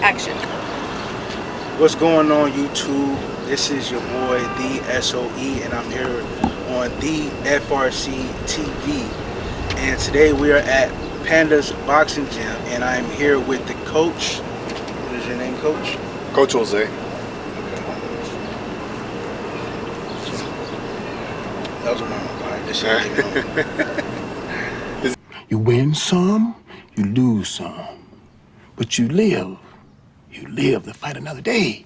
Action. What's going on YouTube? This is your boy The SOE and I'm here on the FRC TV. And today we are at Panda's Boxing Gym and I'm here with the coach. What is your name, coach? Coach Jose. That was on my mind. This shit You win some, you lose some. But you live to fight another day.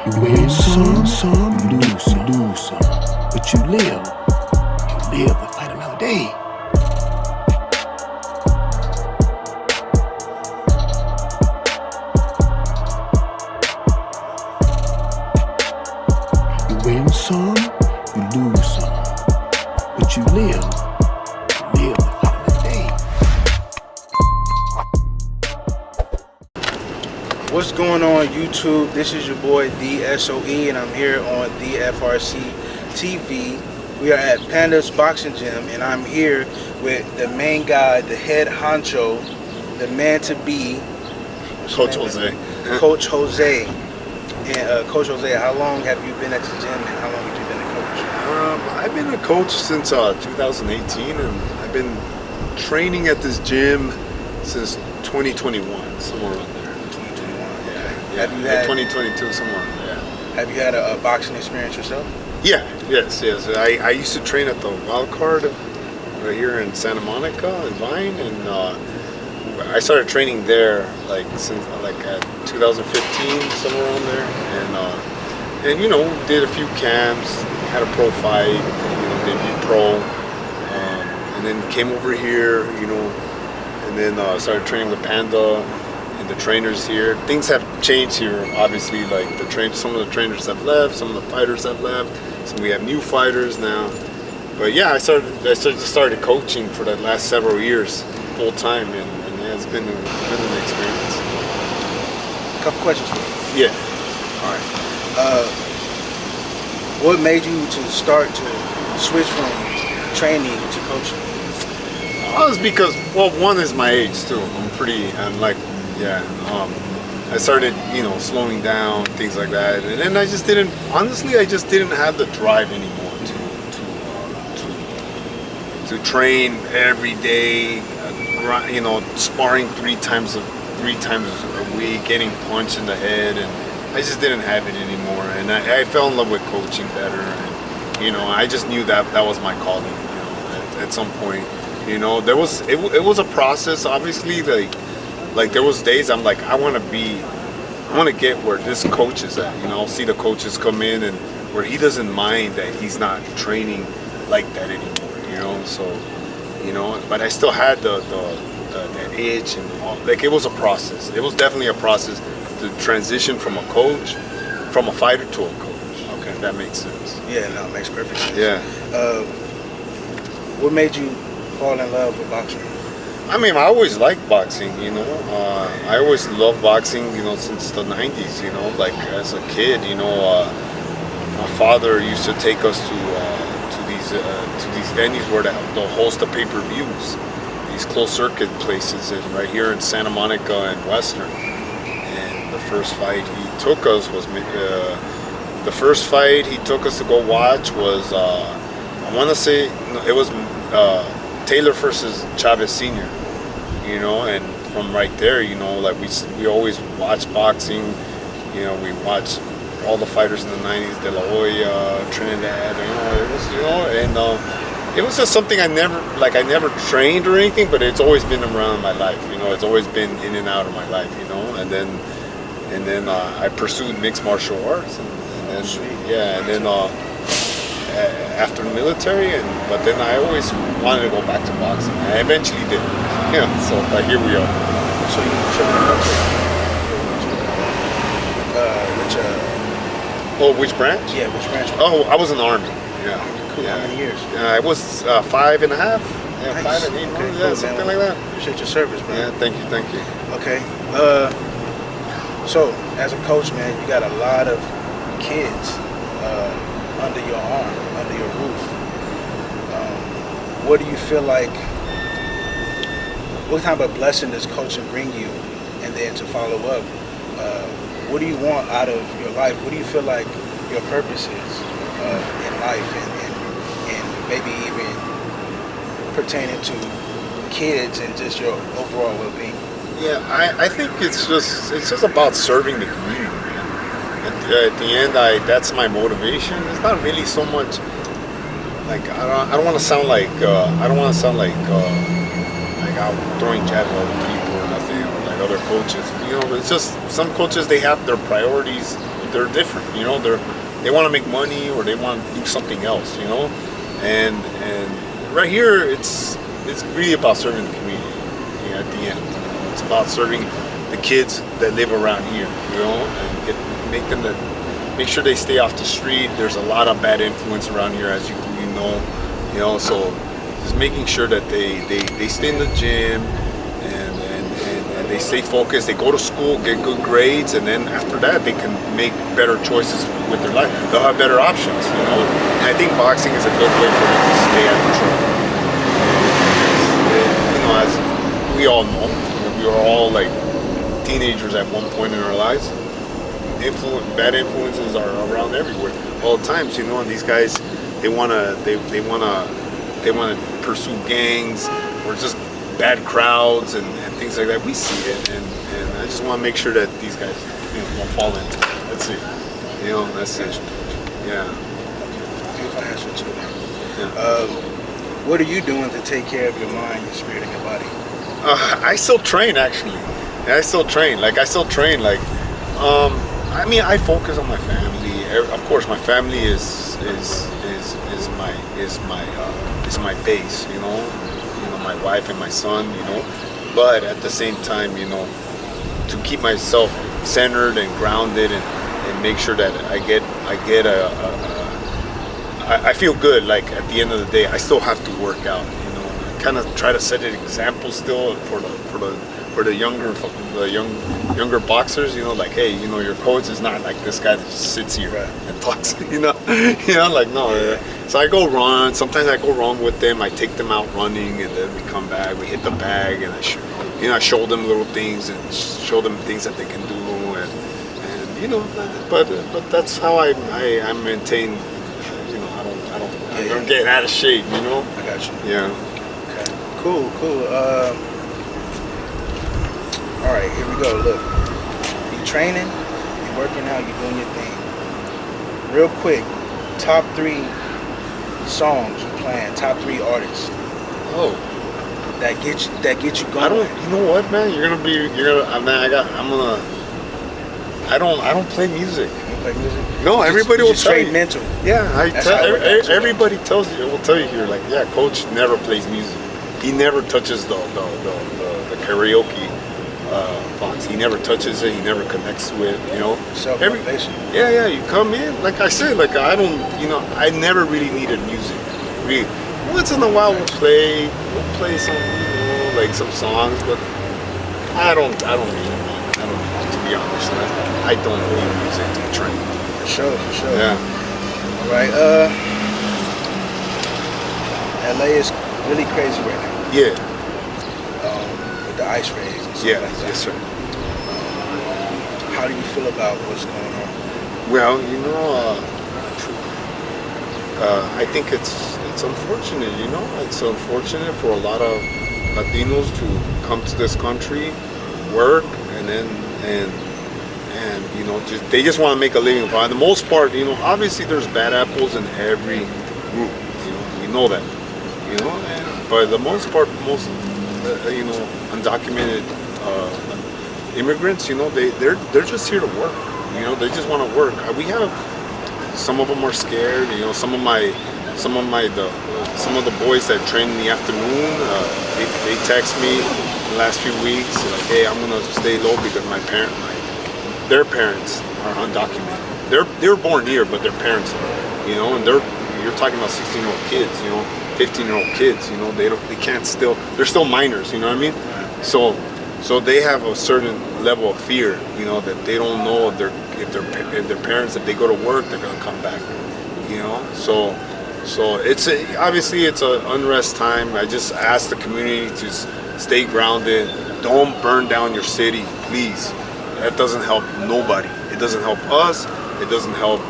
You win some, you lose some. But you live to fight another day. You win some, you lose some, but you live to fight another day. What's going on YouTube? This is your boy The SOE and I'm here on the FRC TV. We are at Panda's Boxing Gym and I'm here with the main guy, the head honcho, the man to be, Coach Jose. Coach Jose. And Coach Jose, how long have you been at the gym and how long have you been a coach? I've been a coach since 2018, and I've been training at this gym since 2021, somewhere around there. 2021. Yeah, Have you had 2022, somewhere around there. Have you had a boxing experience yourself? Yeah, yes. I used to train at the Wild Card right here in Santa Monica and Vine, and I started training there since 2015, somewhere around there, and did a few camps, had a pro fight, debuted pro, and then came over here, and then started training with Panda and the trainers here. Things have changed here, obviously. Some of the trainers have left, some of the fighters have left, so we have new fighters now. But yeah, I started coaching for the last several years, full time, and it's been an experience. A couple questions for you. Yeah. All right. What made you to start to switch from training to coaching? It's because, well, one is my age too. I started, slowing down, things like that, and then I just didn't have the drive anymore to train every day, sparring three times a week, getting punched in the head, and I just didn't have it anymore. And I fell in love with coaching better, and I just knew that was my calling. At some point, it was a process. Obviously, like there was days I'm like, I want to get where this coach is at. I'll see the coaches come in and where he doesn't mind that he's not training like that anymore. So but I still had that itch, and all. It was a process. It was definitely a process to transition from a fighter to a coach. Okay, if that makes sense. Yeah, no, it makes perfect sense. Yeah. What made you fall in love with boxing? I mean, I always liked boxing, I always loved boxing, since the 90s, as a kid, my father used to take us to these venues where they'll host the pay-per-views, these closed circuit places, and right here in Santa Monica and Western. And the first fight he took us to go watch was, I want to say, it was Taylor versus Chavez Sr., and from right there, we always watch boxing, we watch all the fighters in the 90s, De La Hoya, Trinidad, it was just something I never trained or anything, but it's always been around my life, it's always been in and out of my life, and then I pursued mixed martial arts, and then after the military, but then I always wanted to go back to boxing. I eventually did, so here we are. So you trained which branch? Yeah, which branch? Oh, I was in the Army. Yeah. Cool. Yeah. How many years? I was 5.5. Yeah, Nice. 5 and 8 Okay, months, cool, something man. like that. Appreciate your service, man. Yeah, thank you. Okay. So as a coach, man, you got a lot of kids. under your arm, under your roof. What do you feel like? What type of blessing does coaching bring you? And then to follow up, what do you want out of your life? What do you feel like your purpose is in life, and maybe even pertaining to kids and just your overall well-being? Yeah, I think it's just about serving the community, man. At the end, that's my motivation. It's not really so much like I don't want to sound like I'm throwing jabs at other people or nothing, or like other coaches. You know, it's just some coaches, they have their priorities. They're different. You know, they want to make money or they want to do something else. You know, and right here, it's really about serving the community. You know, at the end, it's about serving the kids that live around here. You know, and make sure they stay off the street. There's a lot of bad influence around here, as you know. You know, so just making sure that they stay in the gym and they stay focused. They go to school, get good grades, and then after that they can make better choices with their life. They'll have better options. You know, and I think boxing is a good way for them to stay out of trouble. You know, as we all know, we are all like teenagers at one point in our lives. Bad influences are around everywhere, all the times. You know, and these guys, they wanna pursue gangs or just bad crowds and things like that. We see it, and I just want to make sure that these guys, you know, won't fall into it. That's it. You know, that's it. Yeah. Beautiful answer to that. Yeah. What are you doing to take care of your mind, your spirit, and your body? I still train, actually. Yeah, I still train. Like I mean, I focus on my family. Of course, my family is my base. You know, my wife and my son. You know, but at the same time, you know, to keep myself centered and grounded and make sure that I feel good. Like at the end of the day, I still have to work out. You know, I kind of try to set an example still for the younger boxers. You know, like, hey, you know, your coach is not like this guy that just sits here and talks. You know, like no. So I go run. Sometimes I go run with them. I take them out running, and then we come back. We hit the bag, and I show them little things and show them things that they can do, and you know. But that's how I maintain. You know, I don't get out of shape. You know. I got you. Yeah. Okay. Cool. All right, here we go. Look, you training, you working out, you doing your thing. Real quick, top 3 songs you playing, top 3 artists. Oh. That get you going. You know what, man? I don't play music. You don't play music? No, everybody will tell you. Straight mental. Yeah, everybody will tell you here, like, yeah, coach never plays music. He never touches the karaoke box. He never touches it. He never connects with, you know. Self-motivation. Yeah. You come in, like I said, like I never really needed music. Once in a while we'll play some, you know, like some songs, but I don't need it, man. I don't need it, to be honest. I don't need music to train. For sure. Yeah. All right. LA is really crazy right now. Yeah. With the ice raids and stuff like that. Yes, sir. How do you feel about what's going on? Well, you know, I think it's unfortunate. You know, it's unfortunate for a lot of Latinos to come to this country, work, and you know, they just want to make a living. For the most part, you know, obviously there's bad apples in every group. You know, we know that. You know, but the most part, you know, undocumented immigrants, you know, they're just here to work. You know, they just want to work. We have some of them are scared. You know, some of the boys that train in the afternoon, they text me the last few weeks like, hey, I'm gonna stay low because their parents are undocumented. They were born here, but their parents are. You know, and you're talking about 16-year-old kids. You know, 15-year-old kids. You know, they're still minors. You know what I mean? So they have a certain level of fear, you know, that they don't know if their parents, if they go to work, they're gonna come back. you know. So obviously it's an unrest time. I just ask the community to stay grounded. Don't burn down your city, please. That doesn't help nobody. It doesn't help us. It doesn't help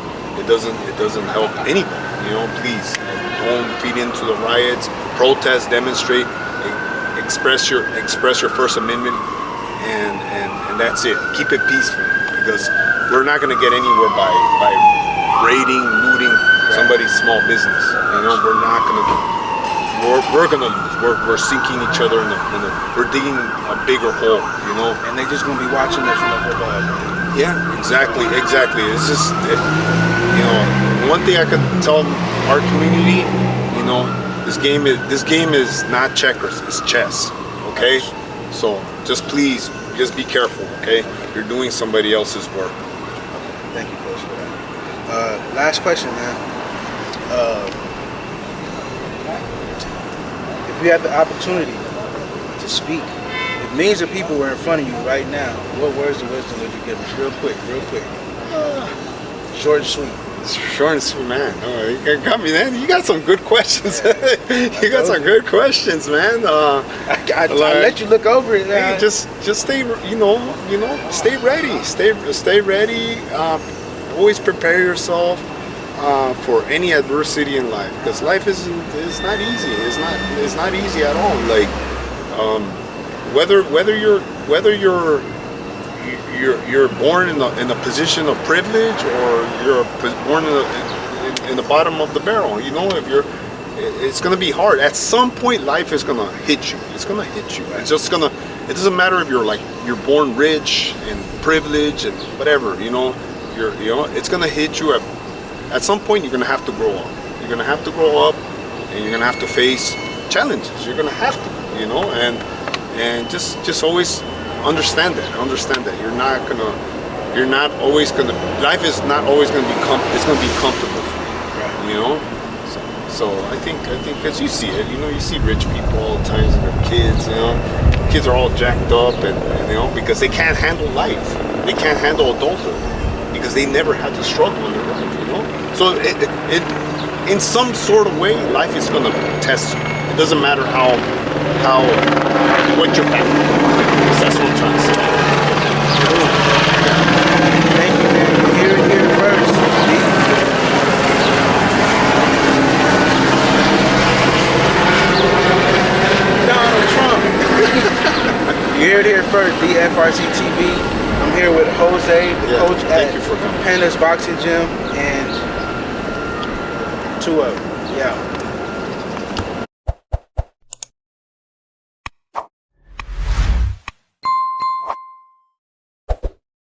anybody. You know, please don't feed into the riots. Protest, demonstrate, express your First Amendment, and that's it. Keep it peaceful, because we're not going to get anywhere by raiding, looting somebody's small business. You know, we're not going to. We're gonna lose. We're sinking each other we're digging a bigger hole. You know, And they just gonna be watching us from up above. Man. yeah, exactly. It's just, you know, one thing I could tell our community, you know, this game is not checkers, it's chess. Okay, so just please, just be careful. Okay, you're doing somebody else's work. Thank you, Coach, for that. Last question, man. If you had the opportunity to speak, if millions of people were in front of you right now, what words of wisdom would you give them? Real quick. Short and sweet. Short and sweet, man. Oh, you got me, man. You got some good questions. You got some good questions, man. I let you look over it. Hey, just stay, you know, stay ready. Stay ready. Always prepare yourself for any adversity in life, because life is not easy. It's not easy at all. Like whether you're born in a position of privilege, or you're born in the bottom of the barrel. You know, it's gonna be hard. At some point, life is gonna hit you. It's gonna hit you. It's just gonna. It doesn't matter if you're born rich and privileged and whatever. You know, it's gonna hit you. At some point, you're gonna have to grow up. You're gonna have to grow up, and you're gonna have to face challenges. You're gonna have to, you know, and just always understand that. You're not always gonna. Life is not always gonna be it's gonna be comfortable for you, you know. So I think as you see it, you know, you see rich people all the times and their kids. You know, kids are all jacked up, and you know, because they can't handle life. They can't handle adulthood because they never had to struggle in their life. You know. So it in some sort of way, life is gonna test you. It doesn't matter what your background is. That's what I'm trying to say. Thank you, man. You hear it here first. Donald Trump. You hear it here first. DFRC TV. I'm here with Jose, the coach at Panda's Boxing Gym, and 2 of them. Yeah.